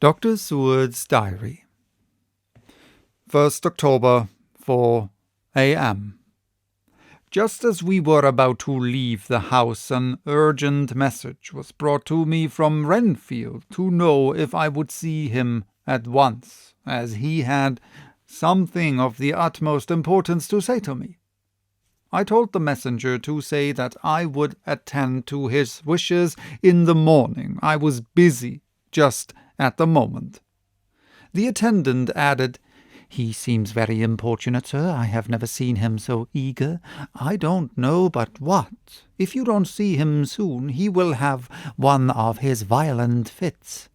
Dr. Seward's Diary. 1st October, 4 a.m. Just as we were about to leave the house, an urgent message was brought to me from Renfield to know if I would see him at once, as he had something of the utmost importance to say to me. I told the messenger to say that I would attend to his wishes in the morning. I was busy just at the moment. The attendant added, "He seems very importunate, sir. I have never seen him so eager. I don't know but what, if you don't see him soon, he will have one of his violent fits."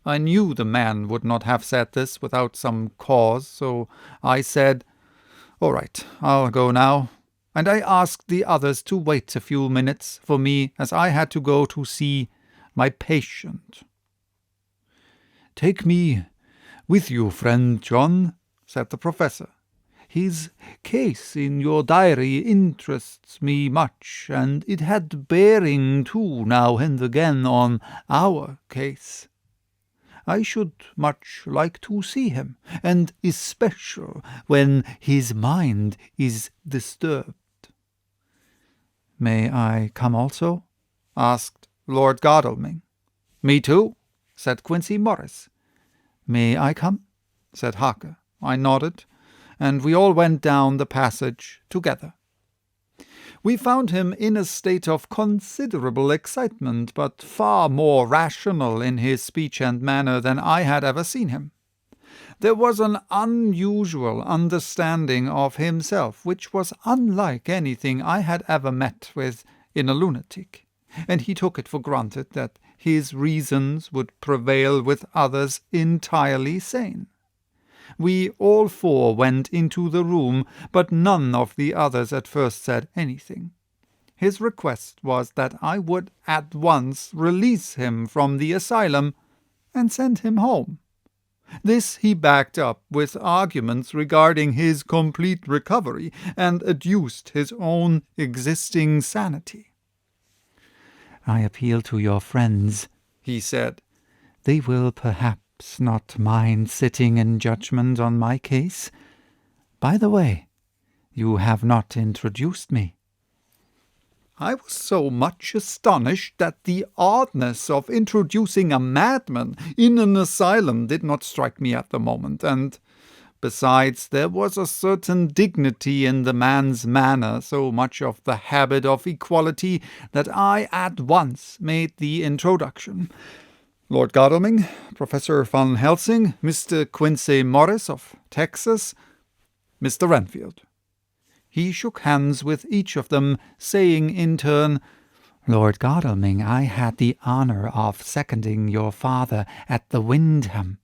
I knew the man would not have said this without some cause, so I said, "All right, I'll go now," and I asked the others to wait a few minutes for me, as I had to go to see my patient. "Take me with you, friend John," said the professor. "His case in your diary interests me much, and it had bearing too now and again on our case. I should much like to see him, and especially when his mind is disturbed." "May I come also?" asked Lord Godalming. "Me too," said Quincey Morris. "May I come?" said Harker. I nodded, and we all went down the passage together. We found him in a state of considerable excitement, but far more rational in his speech and manner than I had ever seen him. There was an unusual understanding of himself, which was unlike anything I had ever met with in a lunatic, and he took it for granted that his reasons would prevail with others entirely sane. We all four went into the room, but none of the others at first said anything. His request was that I would at once release him from the asylum and send him home. This he backed up with arguments regarding his complete recovery, and adduced his own existing sanity. "I appeal to your friends," he said. "They will perhaps not mind sitting in judgment on my case. By the way, you have not introduced me." I was so much astonished that the oddness of introducing a madman in an asylum did not strike me at the moment, and besides, there was a certain dignity in the man's manner, so much of the habit of equality, that I at once made the introduction. Lord Godalming, Professor Van Helsing, Mr. Quincey Morris of Texas, Mr. Renfield. He shook hands with each of them, saying in turn, "Lord Godalming, I had the honour of seconding your father at the Windham.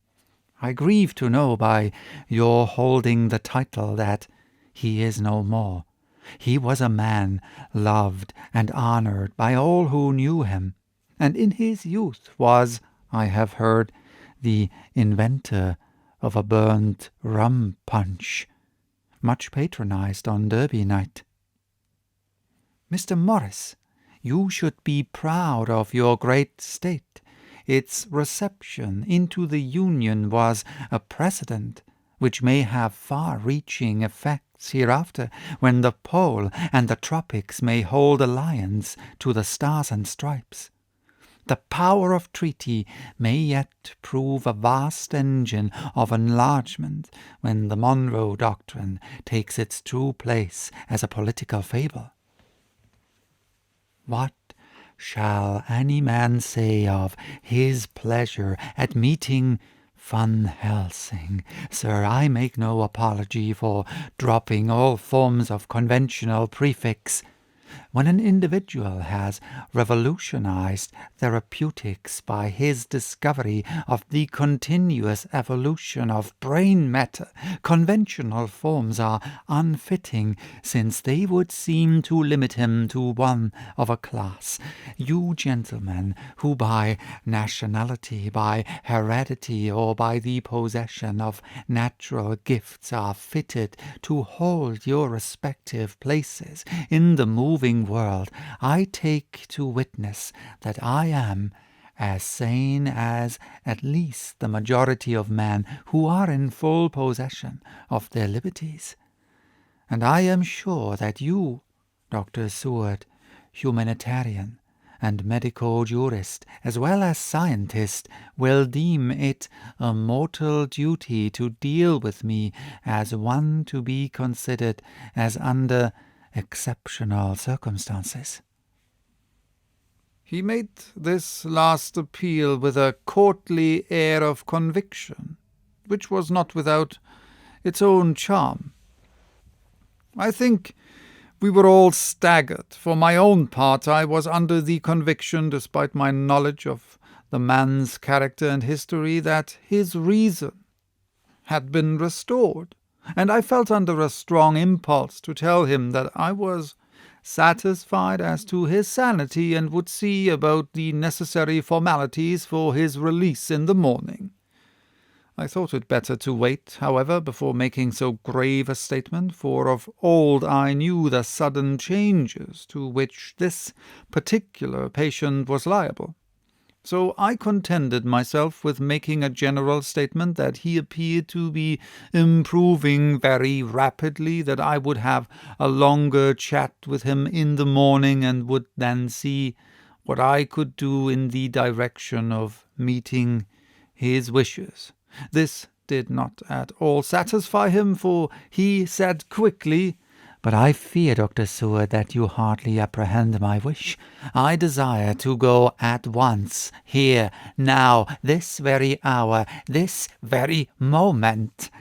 I grieve to know by your holding the title that he is no more. He was a man loved and honoured by all who knew him, and in his youth was, I have heard, the inventor of a burnt rum punch, much patronized on Derby night. Mr. Morris, you should be proud of your great state. Its reception into the Union was a precedent which may have far-reaching effects hereafter, when the Pole and the Tropics may hold alliance to the Stars and Stripes. The power of treaty may yet prove a vast engine of enlargement when the Monroe Doctrine takes its true place as a political fable. What shall any man say of his pleasure at meeting Van Helsing? Sir, I make no apology for dropping all forms of conventional prefix. When an individual has revolutionized therapeutics by his discovery of the continuous evolution of brain matter, conventional forms are unfitting, since they would seem to limit him to one of a class. You gentlemen, who by nationality, by heredity, or by the possession of natural gifts are fitted to hold your respective places in the moving world, I take to witness that I am, as sane as at least the majority of men who are in full possession of their liberties. And I am sure that you, Dr. Seward, humanitarian and medical jurist, as well as scientist, will deem it a mortal duty to deal with me as one to be considered as under exceptional circumstances. He made this last appeal with a courtly air of conviction, which was not without its own charm. I think we were all staggered. For my own part, I was under the conviction, despite my knowledge of the man's character and history, that his reason had been restored, and I felt under a strong impulse to tell him that I was satisfied as to his sanity and would see about the necessary formalities for his release in the morning. I thought it better to wait, however, before making so grave a statement, for of old I knew the sudden changes to which this particular patient was liable. So I contented myself with making a general statement that he appeared to be improving very rapidly, that I would have a longer chat with him in the morning, and would then see what I could do in the direction of meeting his wishes. This did not at all satisfy him, for he said quickly, "But I fear, Dr. Seward, that you hardly apprehend my wish. I desire to go at once, here, now, this very hour, this very moment.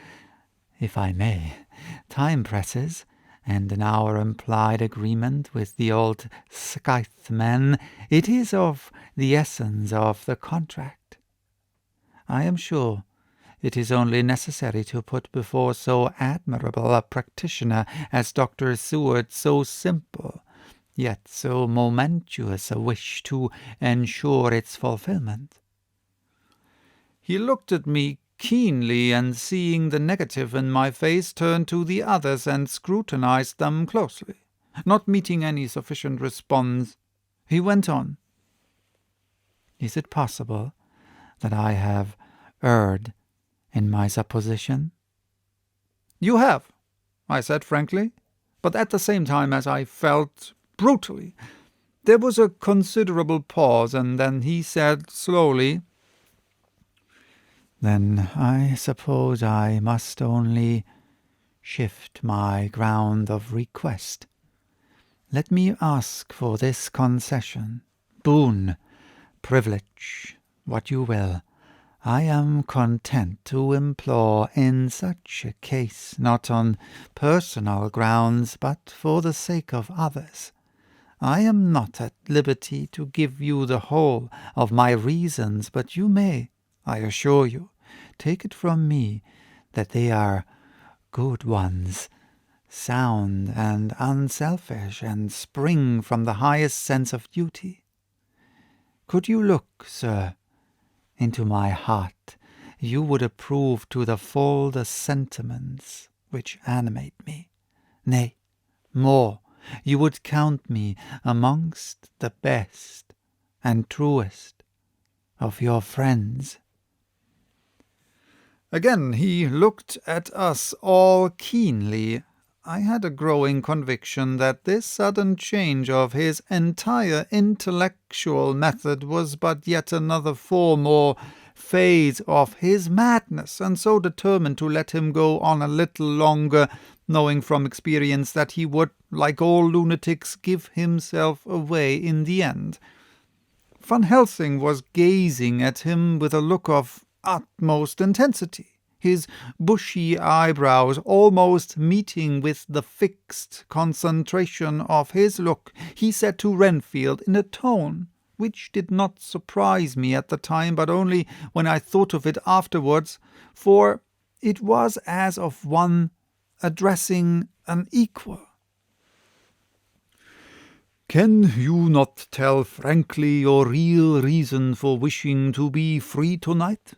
If I may, time presses, and in our implied agreement with the old Scythemen, it is of the essence of the contract. I am sure it is only necessary to put before so admirable a practitioner as Dr. Seward so simple, yet so momentous a wish to ensure its fulfilment." He looked at me keenly, and seeing the negative in my face, turned to the others and scrutinized them closely. Not meeting any sufficient response, he went on. "Is it possible that I have erred in my supposition?" "You have," I said frankly, but at the same time, as I felt, brutally. There was a considerable pause, and then he said slowly, "Then I suppose I must only shift my ground of request. Let me ask for this concession, boon, privilege, what you will. I am content to implore in such a case, not on personal grounds, but for the sake of others. I am not at liberty to give you the whole of my reasons, but you may, I assure you, take it from me that they are good ones, sound and unselfish, and spring from the highest sense of duty. Could you look, sir, into my heart, you would approve to the full the sentiments which animate me. Nay, more, you would count me amongst the best and truest of your friends." Again he looked at us all keenly. I had a growing conviction that this sudden change of his entire intellectual method was but yet another form or phase of his madness, and so determined to let him go on a little longer, knowing from experience that he would, like all lunatics, give himself away in the end. Van Helsing was gazing at him with a look of utmost intensity, his bushy eyebrows almost meeting with the fixed concentration of his look. He said to Renfield in a tone which did not surprise me at the time, but only when I thought of it afterwards, for it was as of one addressing an equal, "Can you not tell frankly your real reason for wishing to be free tonight?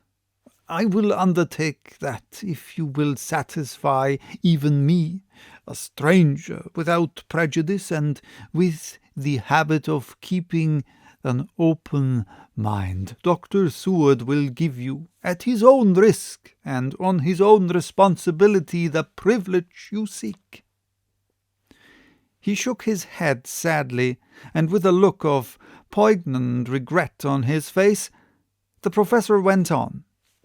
I will undertake that, if you will satisfy even me, a stranger, without prejudice, and with the habit of keeping an open mind, Dr. Seward will give you, at his own risk and on his own responsibility, the privilege you seek." He shook his head sadly, and with a look of poignant regret on his face, the professor went on.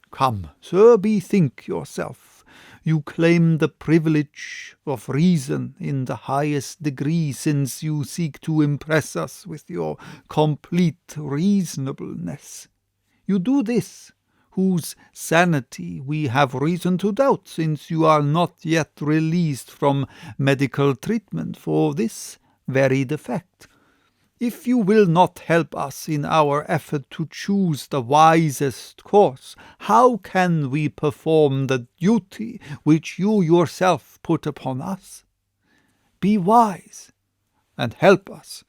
"Come, sir, bethink yourself. You claim the privilege of reason in the highest degree, since you seek to impress us with your complete reasonableness. You do this, whose sanity we have reason to doubt, since you are not yet released from medical treatment for this very defect. If you will not help us in our effort to choose the wisest course, how can we perform the duty which you yourself put upon us? Be wise and help us,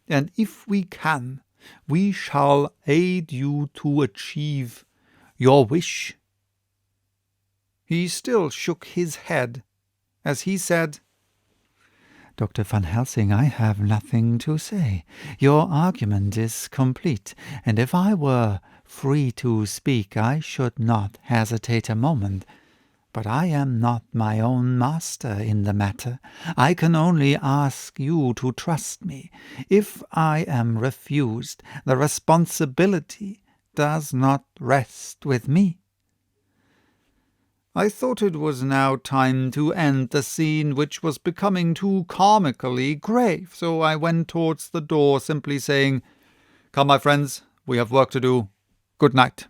and if we can, we shall aid you to achieve your wish." He still shook his head as he said, "Dr. Van Helsing, I have nothing to say. Your argument is complete, and if I were free to speak, I should not hesitate a moment. But I am not my own master in the matter. I can only ask you to trust me. If I am refused, the responsibility does not rest with me." I thought it was now time to end the scene, which was becoming too comically grave, so I went towards the door, simply saying, "Come, my friends, we have work to do. Good night."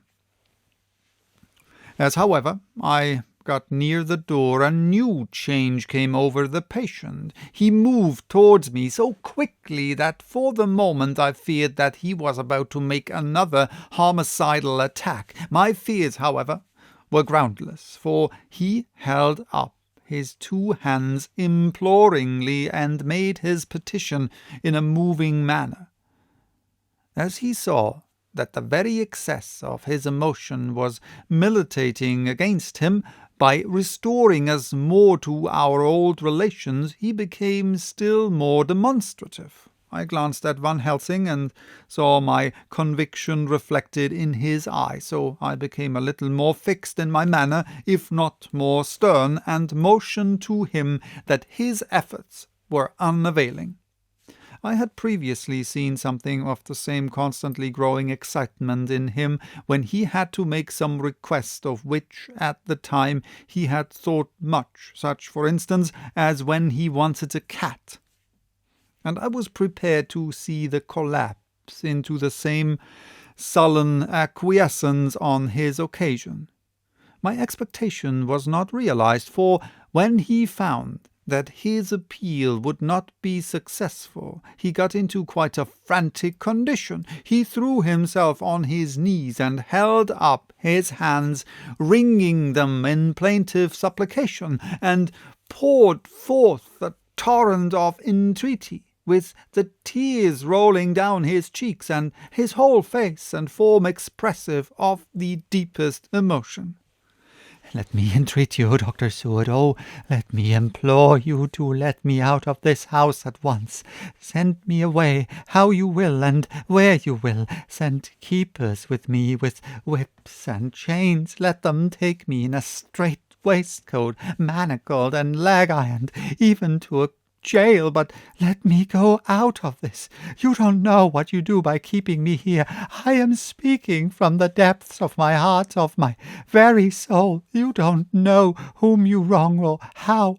As, however, I got near the door, a new change came over the patient. He moved towards me so quickly that for the moment I feared that he was about to make another homicidal attack. My fears, however, were groundless, for he held up his two hands imploringly and made his petition in a moving manner. As he saw that the very excess of his emotion was militating against him, by restoring us more to our old relations, he became still more demonstrative. I glanced at Van Helsing and saw my conviction reflected in his eye, so I became a little more fixed in my manner, if not more stern, and motioned to him that his efforts were unavailing. I had previously seen something of the same constantly growing excitement in him when he had to make some request of which at the time he had thought much, such, for instance, as when he wanted a cat. And I was prepared to see the collapse into the same sullen acquiescence on his occasion. My expectation was not realized, for when he found that his appeal would not be successful, he got into quite a frantic condition. He threw himself on his knees and held up his hands, wringing them in plaintive supplication, and poured forth a torrent of entreaty, with the tears rolling down his cheeks and his whole face and form expressive of the deepest emotion. "Let me entreat you, Dr. Seward, oh, let me implore you to let me out of this house at once. Send me away how you will and where you will. Send keepers with me with whips and chains. Let them take me in a strait waistcoat, manacled and leg-ironed, even to a jail, but let me go out of this. You don't know what you do by keeping me here. I am speaking from the depths of my heart, of my very soul. You don't know whom you wrong or how,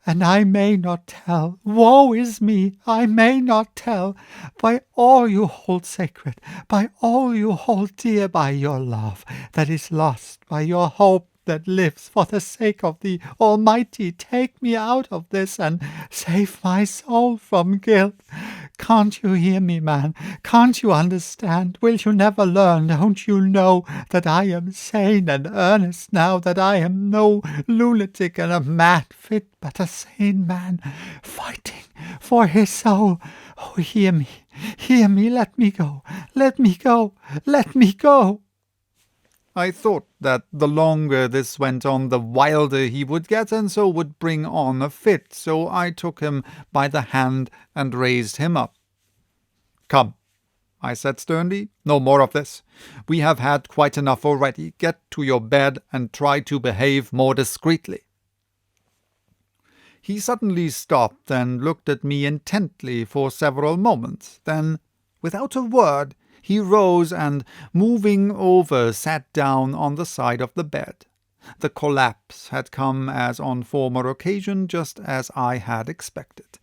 and I may not tell. Woe is me, I may not tell. By all you hold sacred, by all you hold dear, by your love that is lost, by your hope that lives, for the sake of the Almighty, take me out of this and save my soul from guilt. Can't you hear me, man? Can't you understand? Will you never learn? Don't you know that I am sane and earnest now, that I am no lunatic and a mad fit, but a sane man, fighting for his soul? Oh, hear me, let me go, let me go, let me go." I thought that the longer this went on, the wilder he would get, and so would bring on a fit, so I took him by the hand and raised him up. "Come," I said sternly. "No more of this. We have had quite enough already. Get to your bed and try to behave more discreetly." He suddenly stopped and looked at me intently for several moments. Then, without a word, he rose and, moving over, sat down on the side of the bed. The collapse had come as on former occasion, just as I had expected.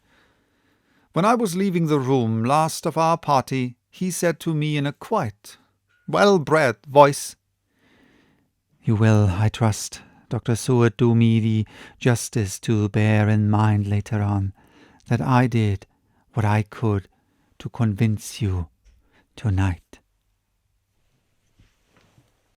When I was leaving the room, last of our party, he said to me in a quiet, well-bred voice, "You will, I trust, Dr. Seward, do me the justice to bear in mind later on that I did what I could to convince you tonight."